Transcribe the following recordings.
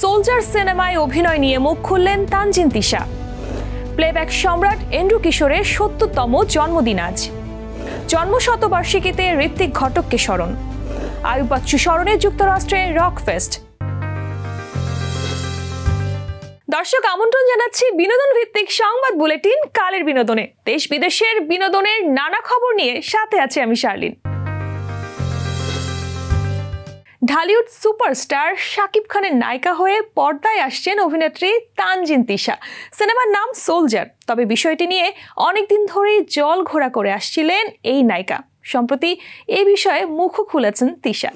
Soldier সিনেমায় অভিনয় নিয়ে মুখ খুললেন তানজিন তিশা। প্লেব্যাক সম্রাট এন্ড্রু কিশোরের ৭০তম জন্মদিন আজ। জন্মশতবার্ষিকীতে ঋত্বিক ঘটককে স্মরণ। আয়ুব বাচ্চু স্মরণে যুক্তরাষ্ট্রে রক ফেস্ট। দর্শক, আমন্ত্রণ জানাচ্ছি বিনোদন ভিত্তিক সংবাদ বুলেটিন কালের বিনোদনে। দেশ বিদেশের বিনোদনের নানা খবর নিয়ে সাথে আছে আমি শার্লিন। ঢালিউড সুপারস্টার শাকিব খানের নায়িকা হয়ে পর্দায় আসছেন অভিনেত্রী তানজিন তিশা। সিনেমার নাম সোলজার। তবে বিষয়টি নিয়ে অনেকদিন ধরেই জল ঘোলা করে আসছিলেন এই নায়িকা। সম্প্রতি এ বিষয়ে মুখও খুলেছেন তিশা।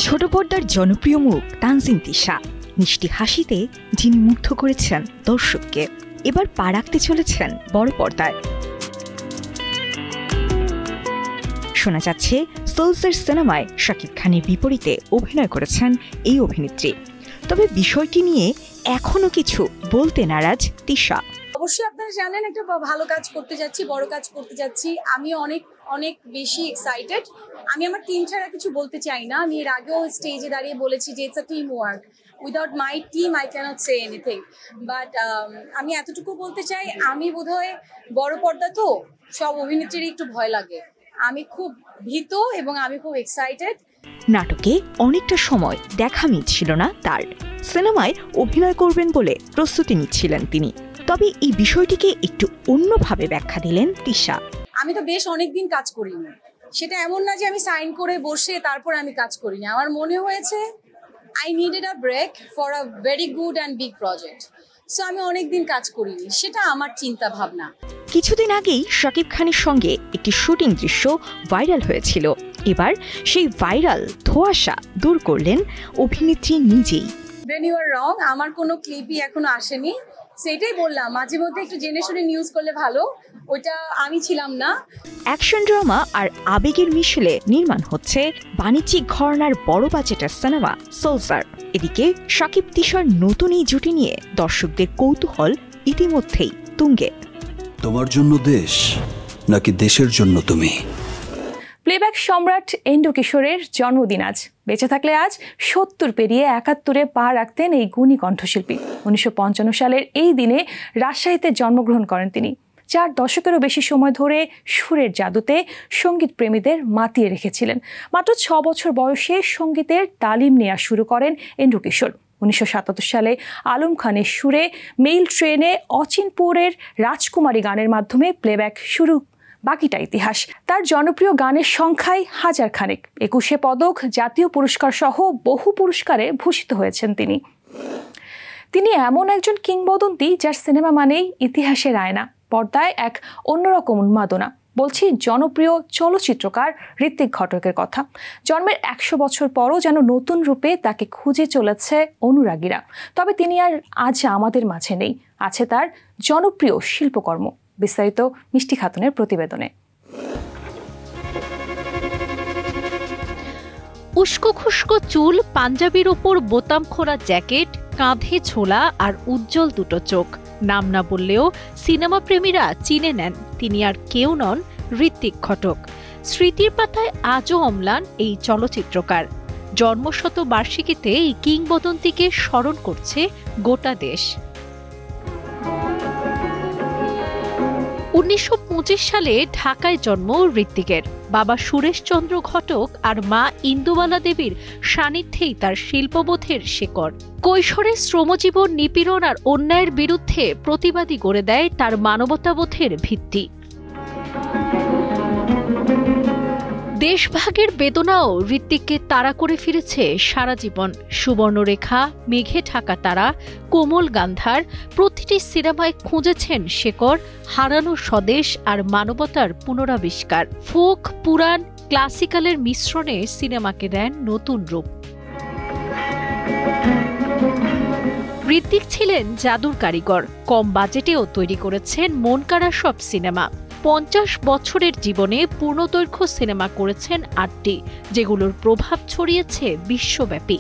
ছোট পর্দার জনপ্রিয় মুখ তানজিন তিশা মিষ্টি হাসিতে যিনি মুগ্ধ করেছেন দর্শককে, এবার পা রাখতে চলেছেন বড় পর্দায়। শোনা যাচ্ছে সোলজার সিনেমায় শাকিব খানের বিপরীতে অভিনয় করেছেন এই অভিনেত্রী। তবে বিষয়টি নিয়ে এখনো কিছু বলতে নারাজ তিশা। অবশ্যই আপনারা জানেন একটা ভালো কাজ করতে যাচ্ছি, বড় কাজ করতে যাচ্ছি। আমি অনেক বেশি এক্সাইটেড। আমি আমার টিম ছাড়া কিছু বলতে চাই না। আমি এর আগেও স্টেজে দাঁড়িয়ে বলেছি যে it's a team work. Without my team I can't say anything. But আমি এতটুকু বলতে চাই, আমি বোধহয় বড় পর্দা তো সব অভিনেত্রীরই একটু ভয় লাগে। আমি খুব ভীত এবং আমি খুব এক্সাইটেড। নাটকে অনেকটা সময় দেখা মিলছিল না তার। সিনেমায় অভিনয় করবেন বলে প্রস্তুতি নিচ্ছিলেন তিনি। তবে এই বিষয়টিকে একটু অন্যভাবে ব্যাখ্যা দিলেন তিশা। আমি তো বেশ অনেকদিন কাজ করিনি। সেটা এমন না যে আমি সাইন করে বসে তারপর আমি কাজ করিনি। আমার মনে হয়েছে I needed a break for a very good and big project. So আমি অনেকদিন কাজ করিনি, সেটা আমার চিন্তা ভাবনা। কিছুদিন আগেই শাকিব খানের সঙ্গে একটি শুটিং দৃশ্য ভাইরাল হয়েছিল। এবার সেই ভাইরাল ধোঁয়াশা দূর করলেন অভিনেত্রী নিজেই। When you are wrong, আমার কোনো ক্লিপই এখনো আসেনি। সেটাই বললাম, মাঝে মধ্যে একটু জেনে শুনে নিউজ করলে ভালো। ওইটা আমি ছিলাম না। অ্যাকশন ড্রামা আর আবেগের মিশেলে নির্মাণ হচ্ছে বাণিজ্যিক ঘরানার বড় বাজেটের সিনেমা সোলজার। এদিকে শাকিব তিশার নতুন এই জুটি নিয়ে দর্শকদের কৌতূহল ইতিমধ্যেই তুঙ্গে। তোমার জন্য দেশ নাকি দেশের জন্য তুমি? প্লেব্যাক সম্রাট এন্ড্রু কিশোরের জন্মদিন আজ। বেঁচে থাকলে আজ ৭০ পেরিয়ে ৭১-এ পা রাখতেন এই গুণী কণ্ঠশিল্পী। ১৯৫৫ সালের এই দিনে রাজশাহীতে জন্মগ্রহণ করেন তিনি। ৪ দশকেরও বেশি সময় ধরে সুরের জাদুতে সঙ্গীত প্রেমীদের মাতিয়ে রেখেছিলেন। মাত্র ৬ বছর বয়সে সঙ্গীতের তালিম নেওয়া শুরু করেন এন্ড্রু কিশোর। ১৯৭৭ সালে আলম খানের সুরে মেইল ট্রেনে অচিনপুরের রাজকুমারী গানের মাধ্যমে প্লেব্যাক শুরু। বাকিটা ইতিহাস। তার জনপ্রিয় গানের সংখ্যায় হাজার খানেক। ২১ পদক, জাতীয় পুরস্কার সহ বহু পুরস্কারে ভূষিত হয়েছেন তিনি। তিনি এমন একজন কিংবদন্তি যার সিনেমা মানেই ইতিহাসের আয়না। পর্দায় এক অন্যরকম উন্মাদনা। বলছি জনপ্রিয় চলচ্চিত্রকার ঋত্বিক ঘটকের কথা। জন্মের ১০০ বছর পরও যেন নতুন রূপে তাকে খুঁজে চলেছে অনুরাগীরা। তবে তিনি আর আজ আমাদের মাঝে নেই। আছে তার জনপ্রিয় শিল্পকর্ম। বিস্তারিত মিষ্টি খাতুনের প্রতিবেদনে। উস্কো খুস্কো চুল, পাঞ্জাবির ওপর বোতাম খোলা জ্যাকেট, কাঁধে ছোলা আর উজ্জ্বল দুটো চোখ। নাম না বললেও সিনেমা প্রেমীরা চিনে নেন তিনি আর কেউ নন, ঋত্বিক ঘটক। স্মৃতির পাতায় আজও অম্লান এই চলচ্চিত্রকার। জন্মশতবার্ষিকীতে এই কিংবদন্তিকে স্মরণ করছে গোটা দেশ। ১৯২৫ সালে ঢাকায় জন্ম ঋত্বিকের। বাবা সুরেশচন্দ্র ঘটক আর মা ইন্দুবালা দেবীর সান্নিধ্যেই তার শিল্পবোধের শেকড়। কৈশোরে শ্রমজীবন, নিপীড়ন আর অন্যায়ের বিরুদ্ধে প্রতিবাদী গড়ে দেয় তার মানবতাবোধের ভিত্তি। দেশভাগের বেদনাও ঋত্বিককে তাড়া করে ফিরেছে সারা জীবন। সুবর্ণরেখা, মেঘে ঢাকা তারা, কোমল গান্ধার প্রতিটি সিনেমায় খুঁজেছেন শেকড়, হারানো স্বদেশ আর মানবতার পুনরাবিষ্কার। ফোক, পুরাণ, ক্লাসিক্যালের মিশ্রণে সিনেমাকে দেন নতুন রূপ। ঋত্বিক ছিলেন জাদুর কারিগর। কম বাজেটেও তৈরি করেছেন মনকাড়া সব সিনেমা। ৫০ বছরের জীবনে পূর্ণদৈর্ঘ্য সিনেমা করেছেন ৮টি, যেগুলোর প্রভাব ছড়িয়েছে বিশ্বব্যাপী।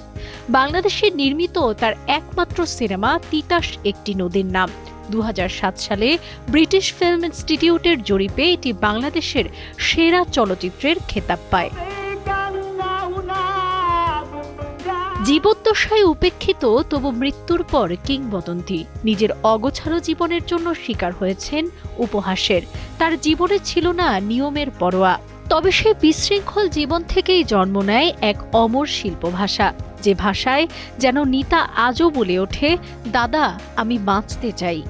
বাংলাদেশে নির্মিত তার একমাত্র সিনেমা তিতাস একটি নদীর নাম। ২০০৭ সালে ব্রিটিশ ফিল্ম ইনস্টিটিউটের জরিপে এটি বাংলাদেশের সেরা চলচ্চিত্রের খেতাব পায়। জীবদ্দশায় উপেক্ষিত তবু মৃত্যুর পর কিংবদন্তি। নিজের অগোছালো জীবনের জন্য শিকার হয়েছেন উপহাসের। তার জীবনে ছিল না নিয়মের পরোয়া। তবে সে বিশৃঙ্খল জীবন থেকেই জন্ম নেয় এক অমর শিল্প ভাষা, যে ভাষায় যেন নিতা আজও বলে ওঠে, দাদা আমি বাঁচতে চাই।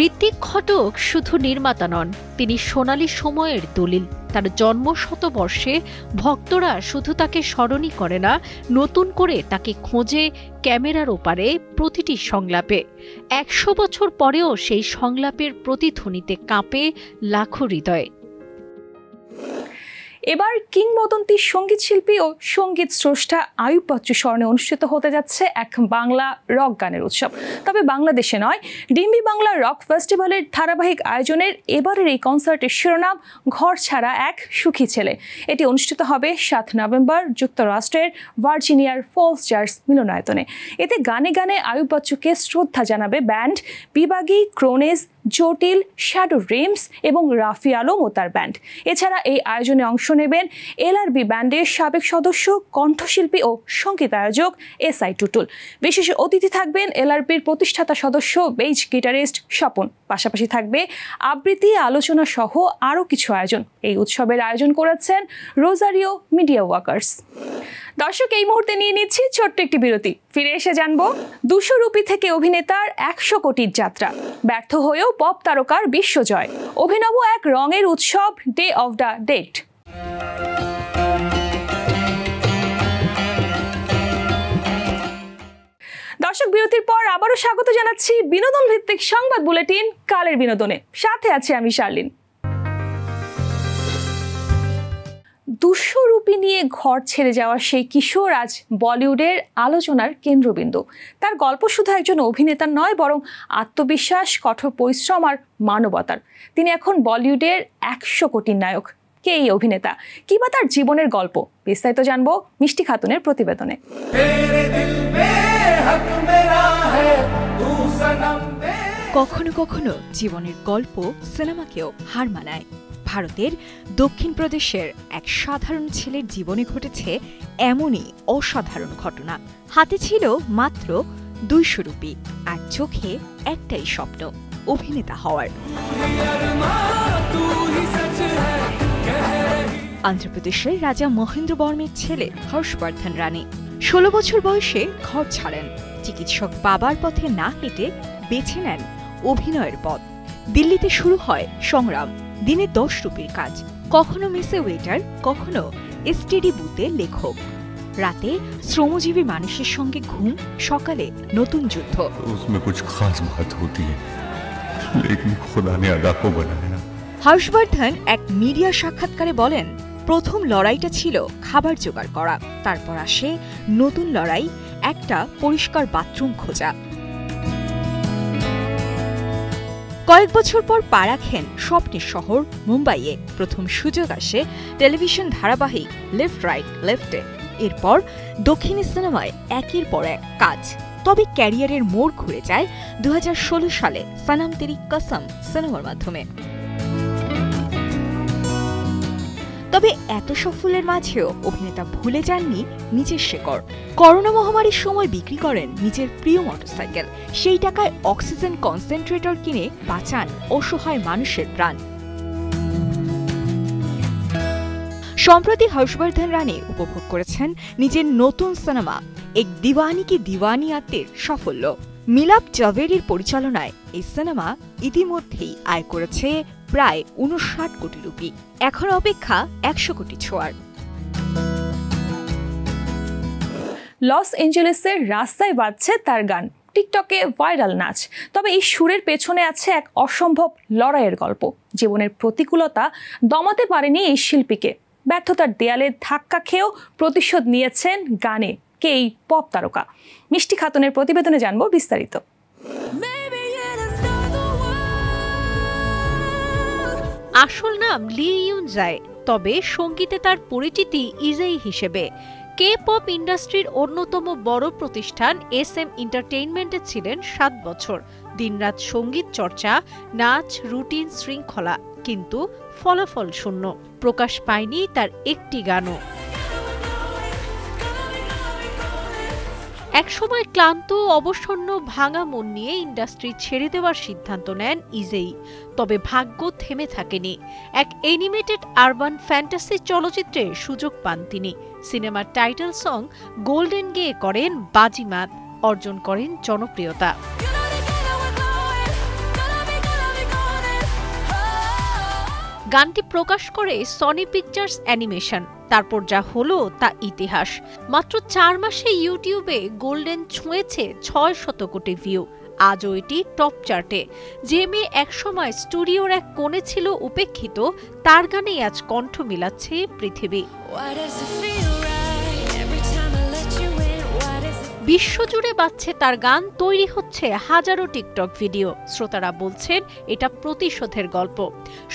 ঋত্বিক ঘটক শুধু নির্মাতা নন, তিনি সোনালী সময়ের দলিল। তার জন্ম শতবর্ষে ভক্তরা শুধু তাকে স্মরণই করে না, নতুন করে তাকে খোঁজে ক্যামেরার ওপারে প্রতিটি সংলাপে। 100 বছর পরেও সেই সংলাপের প্রতিধ্বনিতে কাঁপে লাখো হৃদয়। এবার কিংবদন্তি সঙ্গীত শিল্পী ও সঙ্গীত স্রষ্টা আইয়ুব বাচ্চু স্মরণে অনুষ্ঠিত হতে যাচ্ছে এক বাংলা রক গানের উৎসব। তবে বাংলাদেশে নয়, ডিম্বি বাংলা রক ফেস্টিভ্যালের ধারাবাহিক আয়োজনের এবারের এই কনসার্টের শিরোনাম ঘর ছাড়া এক সুখী ছেলে। এটি অনুষ্ঠিত হবে 7 নভেম্বর যুক্তরাষ্ট্রের ভার্জিনিয়ার ফলস চার্চ মিলনায়তনে। এতে গানে গানে আইয়ুব বাচ্চুকে শ্রদ্ধা জানাবে ব্যান্ড বিবাগী, ক্রোনেজ, জটিল, শ্যাডো রিমস এবং রাফি আলম ও তার ব্যান্ড। এছাড়া এই আয়োজনে অংশ নেবেন এলআরবি ব্যান্ডের সাবেক সদস্য, কণ্ঠশিল্পী ও সঙ্গীত আয়োজক এসআই টুটুল। বিশেষ অতিথি থাকবেন এলআরবির প্রতিষ্ঠাতা সদস্য বেজ গিটারিস্ট স্বপন। পাশাপাশি থাকবে আবৃত্তি, আলোচনা সহ আরও কিছু আয়োজন। এই উৎসবের আয়োজন করেছেন রোজারিও মিডিয়া ওয়ার্কার্স। দর্শক, এই মুহূর্তে নিয়ে নিচ্ছি ছোট্ট একটি বিরতি। ফিরে এসে জানবো 200 রুপি থেকে অভিনেতার 100 কোটির যাত্রা। ব্যর্থ হয়েও পপ তারকার বিশ্বজয়। অভিনব এক রঙের উৎসব, ডে অফ দ্য ডেড। দর্শক, বিরতির পর আবারও স্বাগত জানাচ্ছি বিনোদন ভিত্তিক সংবাদ বুলেটিন কালের বিনোদনে। সাথে আছি আমি শার্লিন। 200 রুপি নিয়ে ঘর ছেড়ে যাওয়া সেই কিশোর আজ বলিউডের আলোচনার কেন্দ্রবিন্দু। তার গল্প শুধু একজন অভিনেতার নয়, বরং আত্মবিশ্বাস, কঠোর পরিশ্রম আর মানবতার। তিনি এখন বলিউডের 100 কোটির নায়ক। কে এই অভিনেতা, কিংবা তার জীবনের গল্প? বিস্তারিত জানবো মিষ্টি খাতুনের প্রতিবেদনে। কখনো কখনো জীবনের গল্প সিনেমাকেও হার মানায়। ভারতের দক্ষিণ প্রদেশের এক সাধারণ ছেলের জীবনে ঘটেছে এমনই অসাধারণ ঘটনা। হাতে ছিল মাত্র 200 রুপি আর চোখে একটাই স্বপ্ন, অভিনেতা হওয়ার। অন্ধ্রপ্রদেশের রাজা মহেন্দ্র বর্মের ছেলে হর্ষবর্ধন রানী 16 বছর বয়সে ঘর ছাড়েন। চিকিৎসক বাবার পথে না হেঁটে বেছে নেন অভিনয়ের পথ। দিল্লিতে শুরু হয় সংগ্রাম। দিনে 10 রুপির কাজ, কখনো মেসে ওয়েটার, কখনো এসটিডি বুথে লেখক। রাতে শ্রমজীবী মানুষের সঙ্গে ঘুম, সকালে নতুন যুদ্ধ। হর্ষবর্ধন এক মিডিয়া সাক্ষাৎকারে বলেন, প্রথম লড়াইটা ছিল খাবার জোগাড় করা, তারপর আসে নতুন লড়াই, একটা পরিষ্কার বাথরুম খোঁজা। কয়েক বছর পর পা রাখেন স্বপ্নের শহর মুম্বাইয়ে। প্রথম সুযোগ আসে টেলিভিশন ধারাবাহিক লেফট রাইট লেফটে। এরপর দক্ষিণী সিনেমায় একের পর এক কাজ। তবে ক্যারিয়ারের মোড় ঘুরে যায় 2016 সালে সনম তেরি কসম সিনেমার মাধ্যমে। তবে এত সফলের মাঝেও অভিনেতা ভুলে যাননি নিজের শেকড়। করোনা মহামারীর সময় বিক্রি করেন নিজের প্রিয় মোটরসাইকেল। সেই টাকায় অক্সিজেন কনসেন্ট্রেটর কিনে বাঁচান অসহায় মানুষের প্রাণ। সম্প্রতি হর্ষবর্ধন রানী উপভোগ করেছেন নিজের নতুন সিনেমা এক দিওয়ানি কি দিওয়ানিয়াতের সাফল্য। মিলাপ জাভেরির পরিচালনায় এই সিনেমা ইতিমধ্যেই আয় করেছে প্রায় 59 কোটি রুপি। এখন অপেক্ষা 100 কোটি ছোঁয়ার। লস এঞ্জেলেসের রাস্তায় বাজছে তার গান, টিকটকে ভাইরাল নাচ। তবে এই সুরের পেছনে আছে এক অসম্ভব লড়াইয়ের গল্প। জীবনের প্রতিকূলতা দমাতে পারেনি এই শিল্পীকে। ব্যর্থতার দেয়ালে ধাক্কা খেয়েও প্রতিশোধ নিয়েছেন গানে। কে এই পপ তারকা? মিষ্টি খাতুনের প্রতিবেদনে জানবো বিস্তারিত। আসল নাম লি ইউন জায়, তবে সঙ্গীতে তার পরিচিতি ইজেই হিসেবে। কে পপ ইন্ডাস্ট্রির অন্যতম বড় প্রতিষ্ঠান SM এন্টারটেইনমেন্টে ছিলেন 7 বছর। দিনরাত সঙ্গীত চর্চা, নাচ, রুটিন, শৃঙ্খলা, কিন্তু ফলাফল শূন্য। প্রকাশ পায়নি তার একটি গানও। একসময় ক্লান্ত অবসন্ন ভাঙা মন নিয়ে ইন্ডাস্ট্রি ছেড়ে দেওয়ার সিদ্ধান্ত নেন ইজেই। তবে ভাগ্য থেমে থাকেনি। এক অ্যানিমেটেড আরবান ফ্যান্টাসি চলচ্চিত্রে সুযোগ পান তিনি। সিনেমার টাইটেল সং গোল্ডেন গেয়ে করেন বাজিমাত, অর্জন করেন জনপ্রিয়তা। গানটি প্রকাশ করে সনি পিকচার্স অ্যানিমেশন। তারপর যা হলো তা ইতিহাস। মাত্র 4 মাসে ইউটিউবে গোল্ডেন ছুঁয়েছে 600 কোটি ভিউ। আজও এটি টপ চার্টে। যে মেয়ে একসময় স্টুডিওর এক কোণে ছিল উপেক্ষিত, তার গানেই আজ কণ্ঠ মিলাচ্ছে পৃথিবী। বিশ্বজুড়ে বাজছে তার গান, তৈরি হচ্ছে হাজারো টিকটক ভিডিও। শ্রোতারা বলছেন এটা প্রতিশোধের গল্প।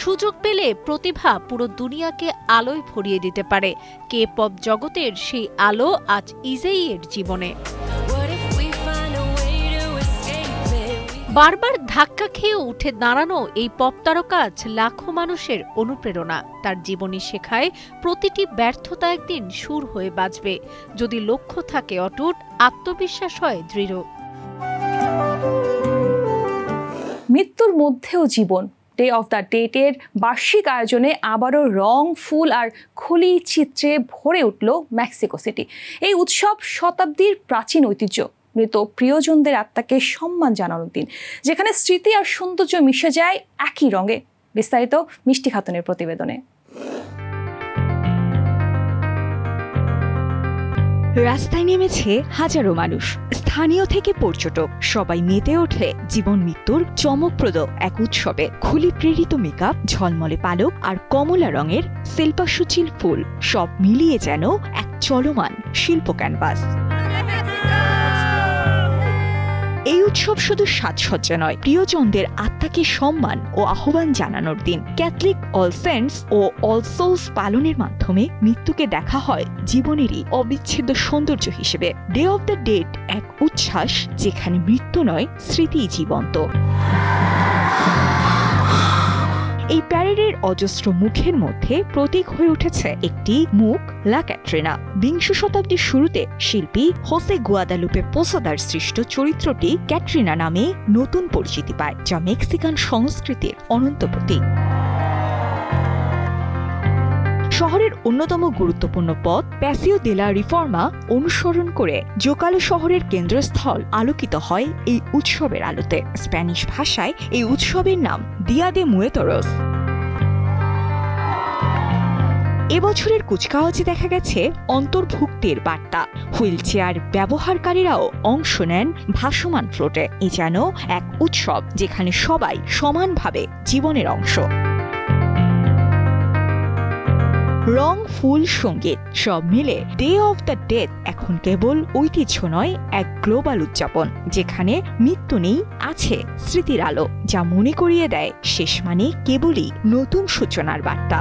সুযোগ পেলে প্রতিভা পুরো দুনিয়াকে আলোয় ভরিয়ে দিতে পারে। কে পপ জগতের সেই আলো আজ ইজেইয়ের জীবনে। বারবার ধাক্কা খেয়ে উঠে দাঁড়ানো এই পপ তারকা আজ লাখো মানুষের অনুপ্রেরণা। তার জীবনী শেখায় প্রতিটি ব্যর্থতা একদিন সুর হয়ে বাজবে, যদি লক্ষ্য থাকে অটুট, আত্মবিশ্বাস হয় দৃঢ়। মৃত্যুর মধ্যেও জীবন। ডে অফ দ্য ডেটের বার্ষিক আয়োজনে আবারও রং, ফুল আর খলি চিত্রে ভরে উঠল মেক্সিকো সিটি। এই উৎসব শতাব্দীর প্রাচীন ঐতিহ্য, মৃত প্রিয়জনদের আত্মাকে সম্মান জানানোর দিন, যেখানে স্মৃতি আর সৌন্দর্য মিশে যায় একই রঙে। বিস্তারিত মিষ্টি খাতুনের প্রতিবেদনে। রাস্তায় নেমেছে হাজারো মানুষ, স্থানীয় থেকে পর্যটক, সবাই মেতে ওঠে জীবন মৃত্যুর চমকপ্রদ এক উৎসবে। খুলি প্রেরিত মেকআপ, ঝলমলে পালক আর কমলা রঙের শিল্পাসুচিল ফুল, সব মিলিয়ে যেন এক চলমান শিল্প ক্যানভাস। এই উৎসব শুধু সাজসজ্জা নয়, প্রিয়জনদের আত্মাকে সম্মান ও আহ্বান জানানোর দিন। ক্যাথলিক অল সেন্টস ও অল সোলস পালনের মাধ্যমে মৃত্যুকে দেখা হয় জীবনেরই অবিচ্ছেদ্য সৌন্দর্য হিসেবে। ডে অফ দ্য ডেড এক উচ্ছ্বাস, যেখানে মৃত্যু নয়, স্মৃতি জীবন্ত। এই প্যারেডের অজস্র মুখের মধ্যে প্রতীক হয়ে উঠেছে একটি মুখ, লা ক্যাটরিনা। বিংশ শতাব্দীর শুরুতে শিল্পী হোসে গুয়াদালুপে পোসাদার সৃষ্ট চরিত্রটি ক্যাটরিনা নামে নতুন পরিচিতি পায়, যা মেক্সিকান সংস্কৃতির অনন্ত প্রতীক। শহরের অন্যতম গুরুত্বপূর্ণ পথ প্যাসিও দে লা রিফর্মা অনুসরণ করে জোকালো শহরের কেন্দ্রস্থল আলোকিত হয় এই উৎসবের আলোতে। স্প্যানিশ ভাষায় এই উৎসবের নাম দিয়া দে মুয়েতোরস। এবছরের কুচকাওয়াজে দেখা গেছে অন্তর্ভুক্তির বার্তা। হুইল চেয়ার ব্যবহারকারীরাও অংশ নেন ভাসমান ফ্লোটে। এ যেন এক উৎসব যেখানে সবাই সমানভাবে জীবনের অংশ। রং, ফুল, সঙ্গীত সব মিলে ডে অফ দ্য ডেথ এখন কেবল ঐতিহ্য নয়, এক গ্লোবাল উদযাপন, যেখানে মৃত্যু নেই, আছে স্মৃতির আলো, যা মনে করিয়ে দেয় শেষ মানে কেবলই নতুন সূচনার বার্তা।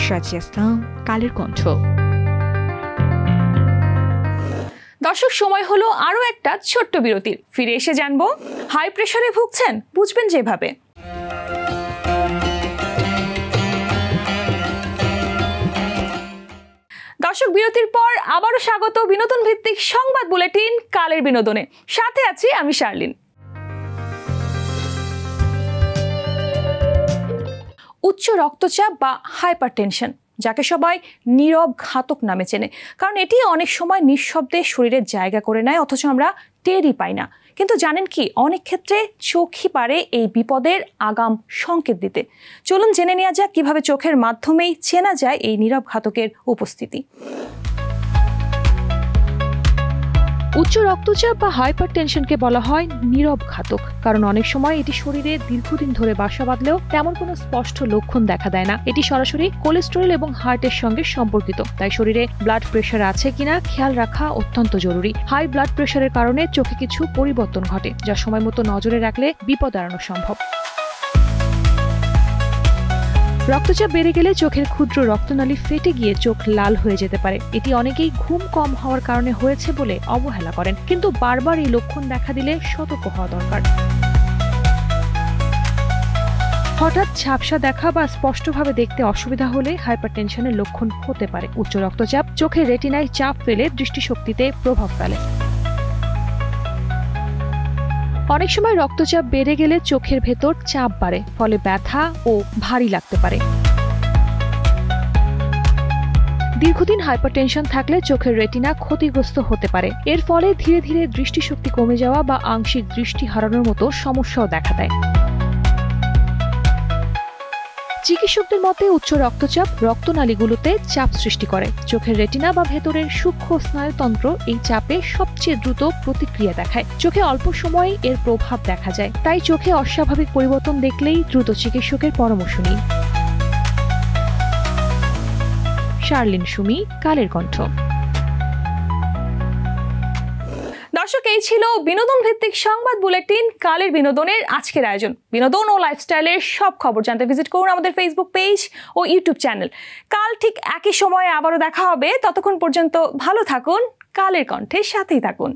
সাজিয়া ইসলাম, কালের কণ্ঠ। দর্শক, সময় হলো আরো একটা ছোট্ট বিরতির। ফিরে এসে জানবো, হাই প্রেসারে ভুগছেন, বুঝবেন যেভাবে। দর্শক, বিরতির পর আবারও স্বাগত বিনোদন ভিত্তিক সংবাদ বুলেটিন কালের বিনোদনে। সাথে আছি আমি শার্লিন। উচ্চ রক্তচাপ বা হাইপারটেনশন, যাকে সবাই নীরব ঘাতক নামে চেনে, কারণ এটি অনেক সময় নিঃশব্দে শরীরের জায়গা করে নেয়, অথচ আমরা টেরই পাই না। কিন্তু জানেন কি, অনেক ক্ষেত্রে চোখই পারে এই বিপদের আগাম সংকেত দিতে। চলুন জেনে নেওয়া যাক কিভাবে চোখের মাধ্যমেই চেনা যায় এই নীরব ঘাতকের উপস্থিতি। উচ্চ রক্তচাপ বা হাইপারটেনশনকে বলা হয় নীরব ঘাতক, কারণ অনেক সময় এটি শরীরে দীর্ঘদিন ধরে বাসা বাঁধলেও তেমন কোনো স্পষ্ট লক্ষণ দেখা দেয় না। এটি সরাসরি কোলেস্টেরল এবং হার্টের সঙ্গে সম্পর্কিত, তাই শরীরে ব্লাড প্রেশার আছে কিনা খেয়াল রাখা অত্যন্ত জরুরি। হাই ব্লাড প্রেশারের কারণে চোখে কিছু পরিবর্তন ঘটে, যা সময় মতো নজরে রাখলে বিপদ এড়ানো সম্ভব। রক্তচাপ বেড়ে গেলে চোখের ক্ষুদ্র রক্তনালী ফেটে গিয়ে চোখ লাল হয়ে যেতে পারে। এটি অনেকেই ঘুম কম হওয়ার কারণে হয়েছে বলে অবহেলা করেন, কিন্তু বারবার এই লক্ষণ দেখা দিলে সতর্ক হওয়া দরকার। হঠাৎ ঝাপসা দেখা বা স্পষ্টভাবে দেখতে অসুবিধা হলে হাইপারটেনশনের লক্ষণ হতে পারে। উচ্চ রক্তচাপ চোখের রেটিনায় চাপ ফেলে দৃষ্টিশক্তিতে প্রভাব ফেলে। অনেক সময় রক্তচাপ বেড়ে গেলে চোখের ভেতর চাপ বাড়ে, ফলে ব্যথা ও ভারী লাগতে পারে। দীর্ঘদিন হাইপারটেনশন থাকলে চোখের রেটিনা ক্ষতিগ্রস্ত হতে পারে। এর ফলে ধীরে ধীরে দৃষ্টিশক্তি কমে যাওয়া বা আংশিক দৃষ্টি হারানোর মতো সমস্যাও দেখা দেয়। চিকিৎসকদের মতে উচ্চ রক্তচাপ রক্তনালীগুলোতে চাপ সৃষ্টি করে। চোখের রেটিনা বা ভেতরের সূক্ষ্ম স্নায়ুতন্ত্র এই চাপে সবচেয়ে দ্রুত প্রতিক্রিয়া দেখায়। চোখে অল্প সময়ে এর প্রভাব দেখা যায়। তাই চোখে অস্বাভাবিক পরিবর্তন দেখলেই দ্রুত চিকিৎসকের পরামর্শ নিন। শার্লিন সুমি, কালের কণ্ঠ। দর্শক, এই ছিল বিনোদন ভিত্তিক সংবাদ বুলেটিন কালের বিনোদনের আজকের আয়োজন। বিনোদন ও লাইফস্টাইলের সব খবর জানতে ভিজিট করুন আমাদের ফেসবুক পেজ ও ইউটিউব চ্যানেল। কাল ঠিক একই সময়ে আবারও দেখা হবে। ততক্ষণ পর্যন্ত ভালো থাকুন, কালের কণ্ঠের সাথেই থাকুন।